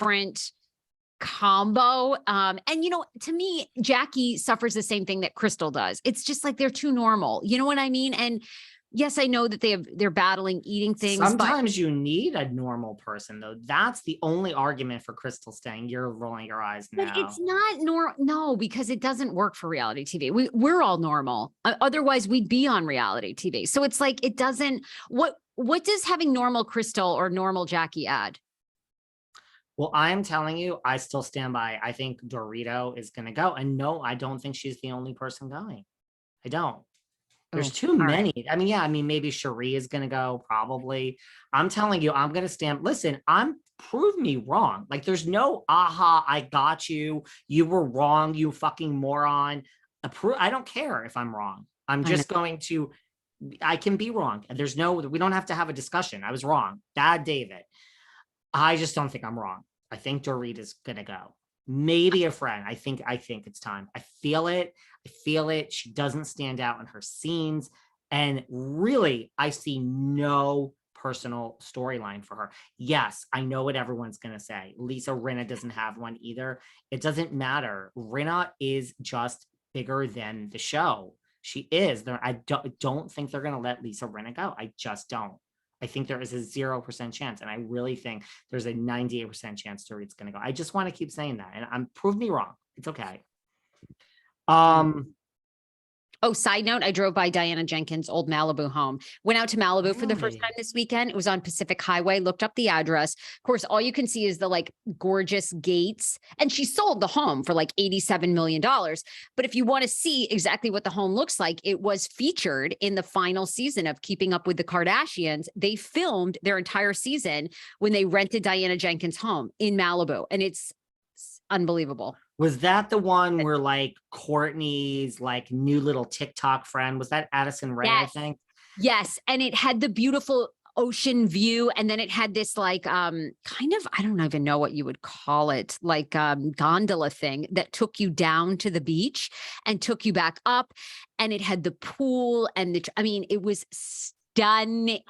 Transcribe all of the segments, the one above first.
different combo. And to me, Jackie suffers the same thing that Crystal does. It's just like they're too normal. You know what I mean? And yes, I know that they're battling eating things. Sometimes you need a normal person, though. That's the only argument for Crystal staying. You're rolling your eyes now. But it's not normal. No, because it doesn't work for reality TV. We're all normal. Otherwise, we'd be on reality TV. So it's like it doesn't. What does having normal Crystal or normal Jackie add? Well, I'm telling you, I still stand by. I think Dorito is going to go. And no, I don't think she's the only person going. I don't. There's too many. Right. I mean, maybe Cherie is going to go, probably. I'm telling you, I'm going to stand. Listen, prove me wrong. Like, there's no, aha, I got you. You were wrong, you fucking moron. I don't care if I'm wrong. I'm just going to, I can be wrong. And we don't have to have a discussion. I was wrong. Bad David. I just don't think I'm wrong. I think Dorita's going to go. Maybe a friend. I think it's time. I feel it. She doesn't stand out in her scenes. And really, I see no personal storyline for her. Yes, I know what everyone's going to say. Lisa Rinna doesn't have one either. It doesn't matter. Rinna is just bigger than the show. She is. I don't think they're going to let Lisa Rinna go. I just don't. I think there is a 0% chance. And I really think there's a 98% chance Dorit's going to go. I just want to keep saying that. And prove me wrong. It's okay. Side note, I drove by Diana Jenkins' old Malibu home. Went out to Malibu for the first time this weekend. It was on Pacific Highway, looked up the address. Of course, all you can see is the like gorgeous gates. And she sold the home for like $87 million. But if you want to see exactly what the home looks like, it was featured in the final season of Keeping Up with the Kardashians. They filmed their entire season when they rented Diana Jenkins' home in Malibu. And it's unbelievable. Was that the one where like Courtney's like new little TikTok friend? Was that Addison Rae, yes. I think? Yes. And it had the beautiful ocean view. And then it had this like kind of, I don't even know what you would call it, like gondola thing that took you down to the beach and took you back up. And it had the pool and it was stunning,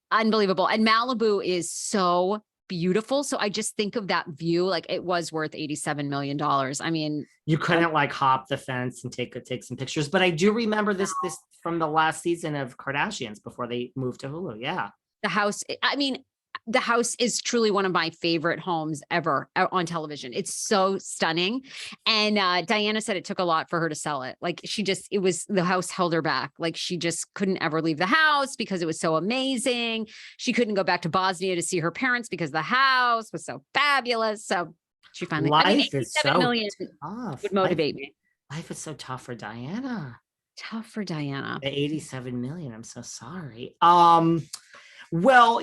unbelievable. And Malibu is so beautiful. So I just think of that view, like it was worth $87 million. I mean, you couldn't like hop the fence and take some pictures, but I do remember this from the last season of Kardashians before they moved to Hulu. Yeah. The house, the house is truly one of my favorite homes ever on television. It's so stunning. And Diana said it took a lot for her to sell it. Like the house held her back. Like she just couldn't ever leave the house because it was so amazing. She couldn't go back to Bosnia to see her parents because the house was so fabulous. So she finally, life is so tough. Would motivate me. Life is so tough for Diana. Tough for Diana. The 87 million. I'm so sorry. Well,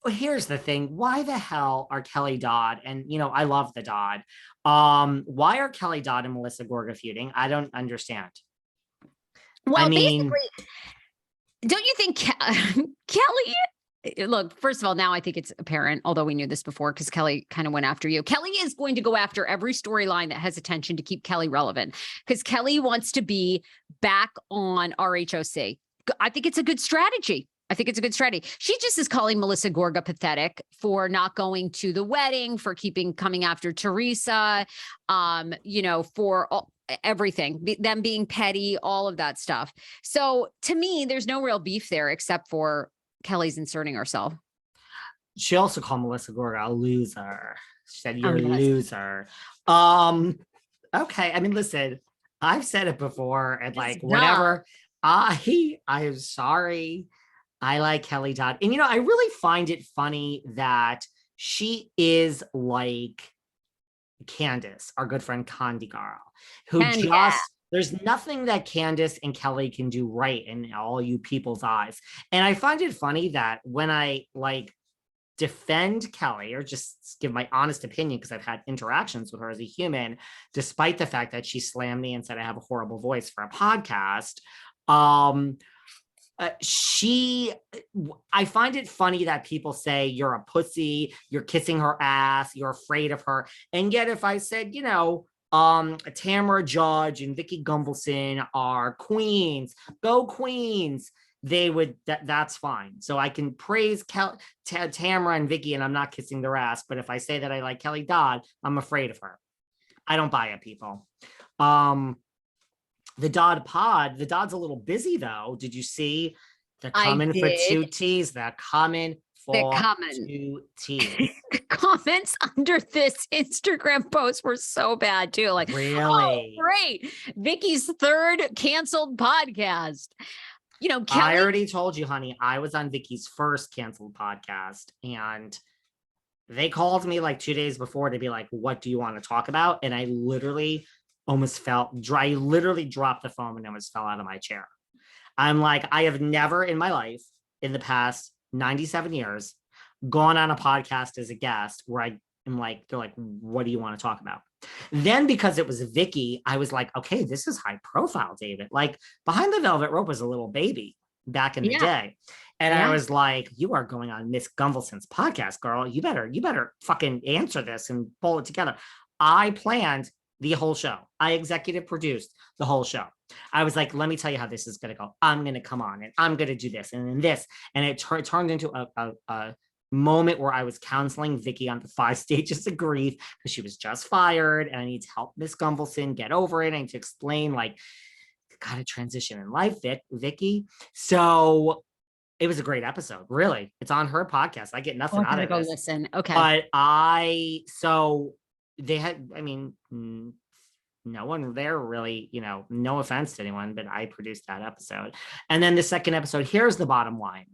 here's the thing. Why the hell are Kelly Dodd and, I love the Dodd. Why are Kelly Dodd and Melissa Gorga feuding? I don't understand. Well, basically, don't you think Kelly, look, first of all, now I think it's apparent, although we knew this before because Kelly kind of went after you. Kelly is going to go after every storyline that has attention to keep Kelly relevant because Kelly wants to be back on RHOC. I think it's a good strategy. She just is calling Melissa Gorga pathetic for not going to the wedding, for coming after Teresa, for everything, them being petty, all of that stuff. So to me, there's no real beef there except for Kelly's inserting herself. She also called Melissa Gorga a loser. She said, you're a loser. Okay. I mean, listen, I've said it before and like, whatever. I am sorry. I like Kelly Dodd. And, I really find it funny that she is like Candace, our good friend Candy Girl, who there's nothing that Candace and Kelly can do right in all you people's eyes. And I find it funny that when I like defend Kelly or just give my honest opinion, because I've had interactions with her as a human, despite the fact that she slammed me and said I have a horrible voice for a podcast, I find it funny that people say you're a pussy, you're kissing her ass, you're afraid of her. And yet if I said, Tamara Judge and Vicki Gunvalson are queens, go Queens. they would, that's fine. So I can praise Tamara and Vicki, and I'm not kissing their ass. But if I say that I like Kelly Dodd, I'm afraid of her. I don't buy it, people. The Dodd pod, the Dodd's a little busy though. Did you see? They're coming for 2 T's. They're coming for 2 T's. Comments under this Instagram post were so bad too. Like, really? Oh, great. Vicki's 3rd canceled podcast. You know, Kelly, I already told you, honey, I was on Vicki's 1st canceled podcast, and they called me like 2 days before to be like, what do you want to talk about? And I literally almost I literally dropped the phone and almost fell out of my chair. I'm like, I have never in my life, in the past 97 years, gone on a podcast as a guest where I am like, they're like, what do you want to talk about? Then because it was Vicki, I was like, okay, this is high profile, David. Like Behind the Velvet Rope was a little baby back in the day. And I was like, you are going on Miss Gunvalson's podcast, girl. You better fucking answer this and pull it together. I planned the whole show. I executive produced the whole show. I was like, let me tell you how this is going to go. I'm going to come on and I'm going to do this and then this. And it turned into a moment where I was counseling Vicki on the 5 stages of grief because she was just fired and I need to help Miss Gunvalson get over it. I need to explain like, got to transition in life, Vicki. So it was a great episode. Really. It's on her podcast. I get nothing out of it. Listen. Okay. But so they had, I mean, no one there really, you know, no offense to anyone, but I produced that episode. And then the second episode, here's the bottom line.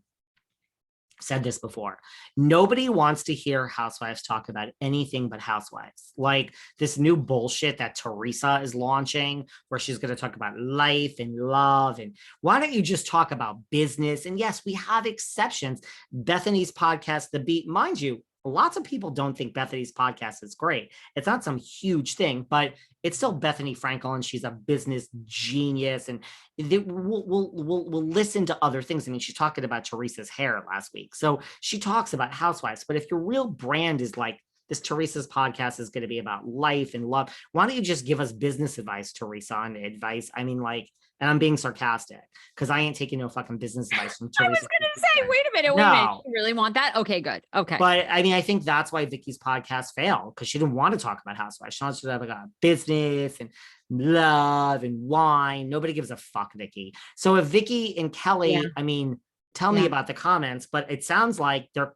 Said this before. Nobody wants to hear housewives talk about anything but housewives. Like this new bullshit that Teresa is launching, where she's going to talk about life and love. And why don't you just talk about business? And yes, we have exceptions. Bethany's podcast, The Beat, mind you, lots of people don't think Bethany's podcast is great. It's not some huge thing, but it's still Bethany Frankel, and she's a business genius. And we'll listen to other things. I mean, she's talking about Teresa's hair last week. So she talks about housewives. But if your real brand is like this, Teresa's podcast is going to be about life and love, why don't you just give us business advice, Teresa, on advice? I mean, like, and I'm being sarcastic because I ain't taking no fucking business advice from Teresa. I was going to say, wait a minute. You really want that? Okay, good. Okay. But I mean, I think that's why Vicki's podcast failed, because she didn't want to talk about housewives. She wants to talk about business and love and wine. Nobody gives a fuck, Vicki. So if Vicki and Kelly, I mean, tell me about the comments, but it sounds like they're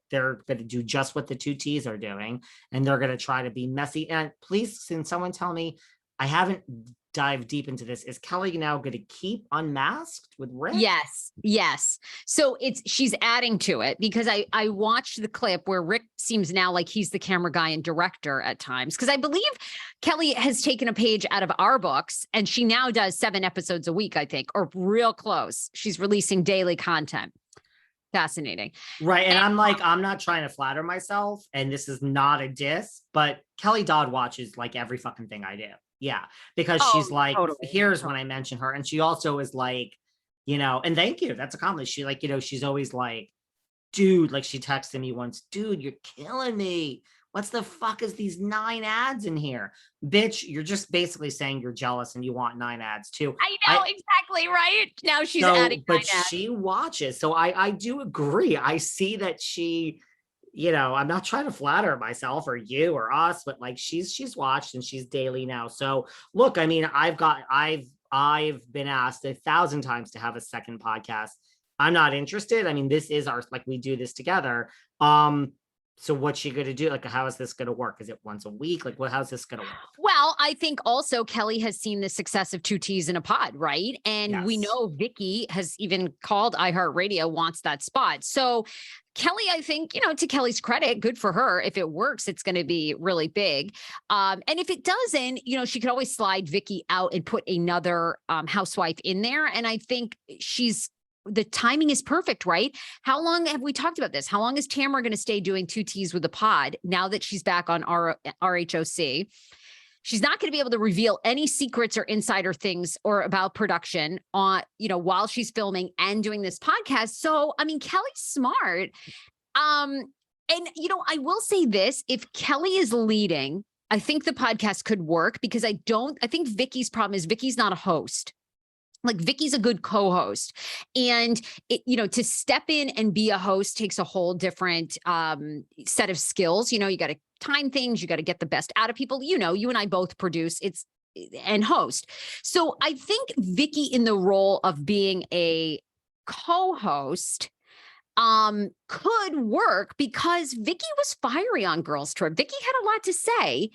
going to do just what the 2 T's are doing, and they're going to try to be messy. And please, can someone tell me, I haven't dive deep into this. Is Kelly now going to keep unmasked with Rick? Yes. So she's adding to it, because I watched the clip where Rick seems now like he's the camera guy and director at times. Because I believe Kelly has taken a page out of our books, and she now does 7 episodes a week, I think, or real close. She's releasing daily content. Fascinating. Right. And I'm like, I'm not trying to flatter myself, and this is not a diss, but Kelly Dodd watches like every fucking thing I do. Yeah, because she's like, here's when I mention her. And she also is like, you know, and thank you. That's a compliment. She like, you know, she's always like, dude, like she texted me once, dude, you're killing me. What's the fuck is these 9 ads in here? Bitch, you're just basically saying you're jealous and you want 9 ads too. I know, exactly, right? Now she's adding 9 ads. But she watches. So I do agree. I see that she, you know, I'm not trying to flatter myself or you or us, but like she's watched and she's daily now. So look, I mean, I've been asked 1,000 times to have a second podcast. I'm not interested. I mean, this is like, we do this together. So what's she going to do? Like, how is this going to work? Is it once a week? Like, how's this going to work? Well, I think also Kelly has seen the success of 2 T's in a pod, right? And we know Vicki has even called iHeartRadio, wants that spot. So Kelly, I think, you know, to Kelly's credit, good for her. If it works, it's going to be really big. And if it doesn't, you know, she could always slide Vicki out and put another housewife in there. And I think the timing is perfect, right? How long have we talked about this? How long is Tamara going to stay doing 2 T's with the pod now that she's back on RHOC? She's not going to be able to reveal any secrets or insider things or about production on, you know, while she's filming and doing this podcast. So, I mean, Kelly's smart. And, you know, I will say this, if Kelly is leading, I think the podcast could work, because I think Vicki's problem is Vicki's not a host. like Vicki's a good co-host, and to step in and be a host takes a whole different set of skills. You got to time things, you got to get the best out of people. You and I both produce and host. So I think Vicki in the role of being a co-host could work because Vicki was fiery on Girls Trip. Vicki had a lot to say.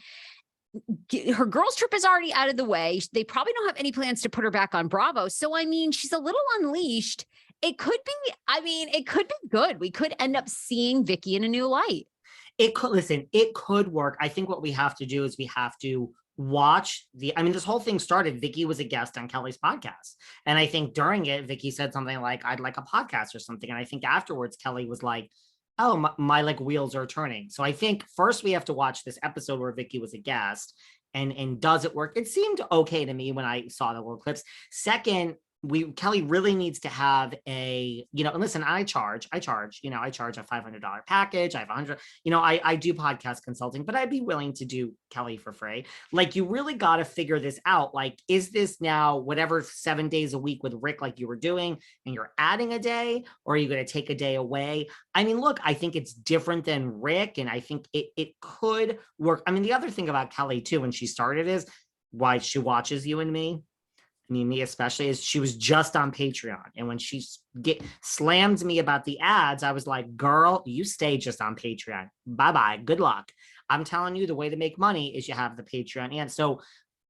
Her girls trip is already out of the way. They probably don't have any plans to put her back on Bravo. So, I mean, she's a little unleashed. It could be good. We could end up seeing Vicki in a new light. It could work. I think what we have to do is we have to watch this whole thing started. Vicki was a guest on Kelly's podcast. And I think during it, Vicki said something like, I'd like a podcast or something. And I think afterwards, Kelly was like, oh, my like wheels are turning. So I think first we have to watch this episode where Vicki was a guest and does it work? It seemed okay to me when I saw the little clips. Second, Kelly really needs to have and listen, I charge a $500 package. I have 100, I do podcast consulting, but I'd be willing to do Kelly for free. Like, you really got to figure this out. Like, is this now whatever 7 days a week with Rick, like you were doing, and you're adding a day, or are you going to take a day away? I mean, look, I think it's different than Rick, and I think it could work. I mean, the other thing about Kelly too, when she started, is why she watches you and me. I mean, me especially, is she was just on Patreon. And when she slammed me about the ads, I was like, girl, you stay just on Patreon. Bye-bye. Good luck. I'm telling you, the way to make money is you have the Patreon. And so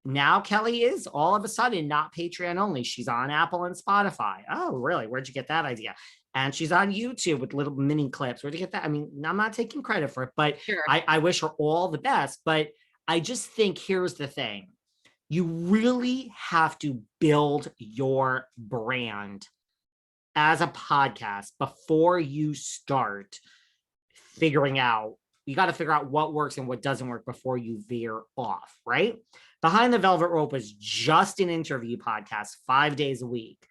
now Kelly is all of a sudden not Patreon only. She's on Apple and Spotify. Oh, really? Where'd you get that idea? And she's on YouTube with little mini clips. Where'd you get that? I mean, I'm not taking credit for it, but sure. I wish her all the best. But I just think here's the thing. You really have to build your brand as a podcast before you start figuring out. You got to figure out what works and what doesn't work before you veer off, right? Behind the Velvet Rope is just an interview podcast 5 days a week.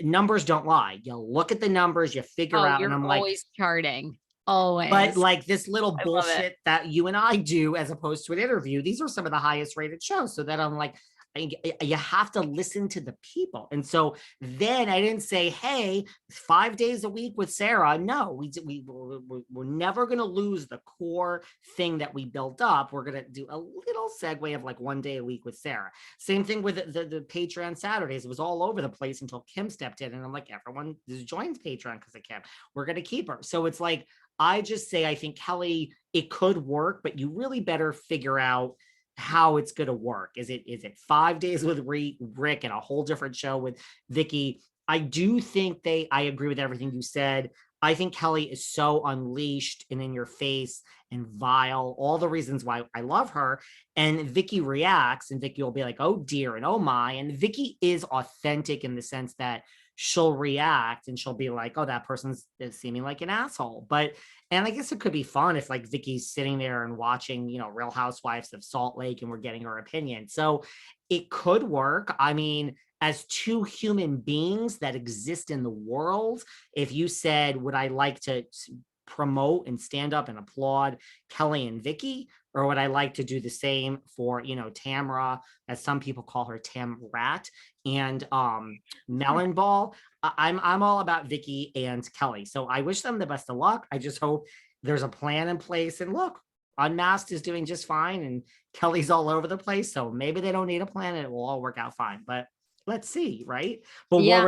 Numbers don't lie. You look at the numbers, you figure out, and I'm always charting. Always. But like this little bullshit that you and I do as opposed to an interview, these are some of the highest rated shows. So that I'm like, you have to listen to the people. And so then I didn't say, hey, 5 days a week with Sarah. No, we're never going to lose the core thing that we built up. We're going to do a little segue of like 1 day a week with Sarah. Same thing with the Patreon Saturdays. It was all over the place until Kim stepped in. And I'm like, everyone joins Patreon because of Kim. We're going to keep her. So it's like, I just say, I think Kelly, it could work, but you really better figure out how it's going to work. Is it 5 days with Rick and a whole different show with Vicki? I do think I agree with everything you said. I think Kelly is so unleashed and in your face and vile, all the reasons why I love her. And Vicki reacts, and Vicki will be like, oh dear, and oh my. And Vicki is authentic in the sense that she'll react and she'll be like, oh, that person's seeming like an asshole. And I guess it could be fun if like Vicki's sitting there and watching, Real Housewives of Salt Lake, and we're getting her opinion. So it could work. I mean, as two human beings that exist in the world, if you said, would I like to promote and stand up and applaud Kelly and Vicki, or would I like to do the same for, Tamra, as some people call her, Tam Rat, and Melon Ball? I'm all about Vicki and Kelly. So I wish them the best of luck. I just hope there's a plan in place. And look, Unmasked is doing just fine, and Kelly's all over the place. So maybe they don't need a plan and it will all work out fine. But let's see, right? But yeah.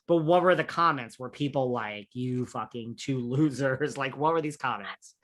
What were the comments? Were people like, you fucking two losers? Like, what were these comments?